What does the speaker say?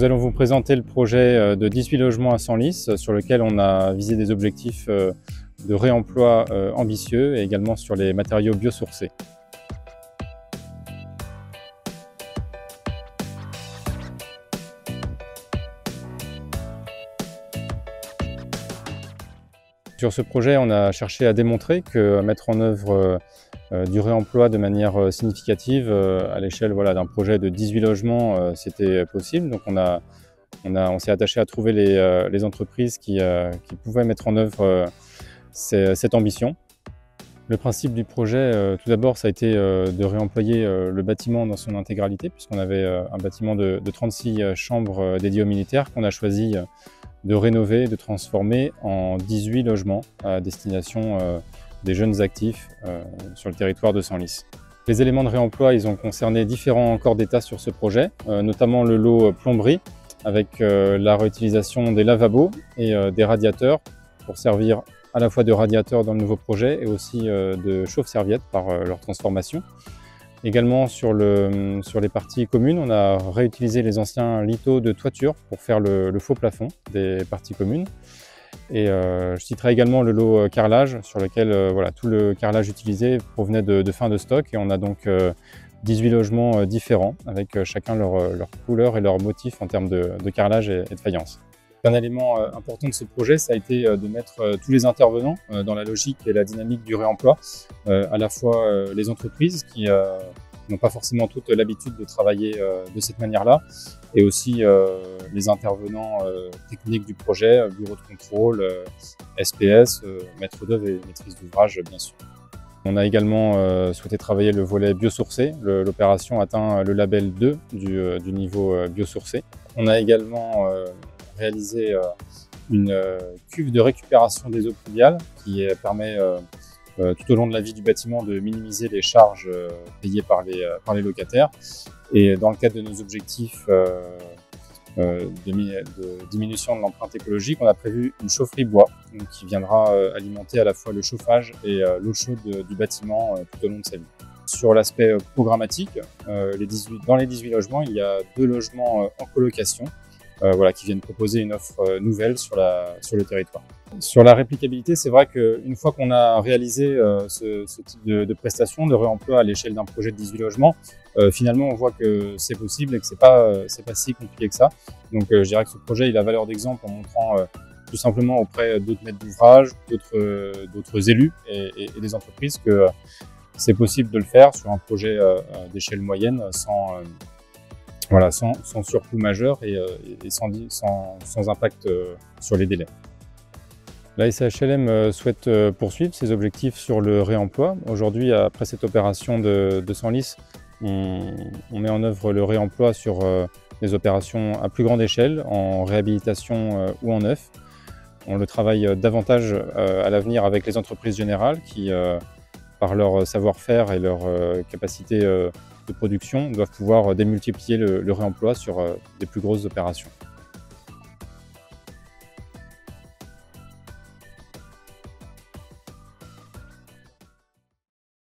Nous allons vous présenter le projet de 18 logements à Senlis sur lequel on a visé des objectifs de réemploi ambitieux et également sur les matériaux biosourcés. Sur ce projet, on a cherché à démontrer que mettre en œuvre du réemploi de manière significative à l'échelle d'un projet de 18 logements, c'était possible. Donc on s'est attaché à trouver les entreprises qui pouvaient mettre en œuvre cette ambition. Le principe du projet, tout d'abord, ça a été de réemployer le bâtiment dans son intégralité, puisqu'on avait un bâtiment de 36 chambres dédiées aux militaires qu'on a choisi de rénover, de transformer en 18 logements à destination des jeunes actifs sur le territoire de Senlis. Les éléments de réemploi, ils ont concerné différents corps d'État sur ce projet, notamment le lot plomberie, avec la réutilisation des lavabos et des radiateurs pour servir à la fois de radiateurs dans le nouveau projet et aussi de chauffe-serviettes par leur transformation. Également sur les parties communes, on a réutilisé les anciens lithos de toiture pour faire le faux plafond des parties communes. Et je citerai également le lot carrelage sur lequel tout le carrelage utilisé provenait de fin de stock, et on a donc 18 logements différents avec chacun leur couleur et leur motif en termes de carrelage et de faïence. Un élément important de ce projet, ça a été de mettre tous les intervenants dans la logique et la dynamique du réemploi, à la fois les entreprises qui n'ont pas forcément toutes l'habitude de travailler de cette manière-là, et aussi les intervenants techniques du projet, bureau de contrôle, SPS, maître d'œuvre et maîtrise d'ouvrage bien sûr. On a également souhaité travailler le volet biosourcé. L'opération atteint le label 2 du niveau biosourcé. On a également réalisé une cuve de récupération des eaux pluviales qui permet tout au long de la vie du bâtiment de minimiser les charges payées par les locataires. Et dans le cadre de nos objectifs de diminution de l'empreinte écologique, on a prévu une chaufferie bois qui viendra alimenter à la fois le chauffage et l'eau chaude du bâtiment tout au long de sa vie. Sur l'aspect programmatique, dans les 18 logements, il y a 2 logements en colocation qui viennent proposer une offre nouvelle sur le territoire. Sur la réplicabilité, c'est vrai qu'une fois qu'on a réalisé ce type de prestation, de réemploi à l'échelle d'un projet de 18 logements, finalement on voit que c'est possible et que c'est pas si compliqué que ça. Donc je dirais que ce projet il a valeur d'exemple en montrant tout simplement auprès d'autres maîtres d'ouvrage, d'autres élus et des entreprises que c'est possible de le faire sur un projet d'échelle moyenne sans surcoût majeur et sans impact sur les délais. La SAHLM souhaite poursuivre ses objectifs sur le réemploi. Aujourd'hui, après cette opération de Senlis, on met en œuvre le réemploi sur des opérations à plus grande échelle, en réhabilitation ou en neuf. On le travaille davantage à l'avenir avec les entreprises générales qui, par leur savoir-faire et leur capacité de production, doivent pouvoir démultiplier le réemploi sur des plus grosses opérations.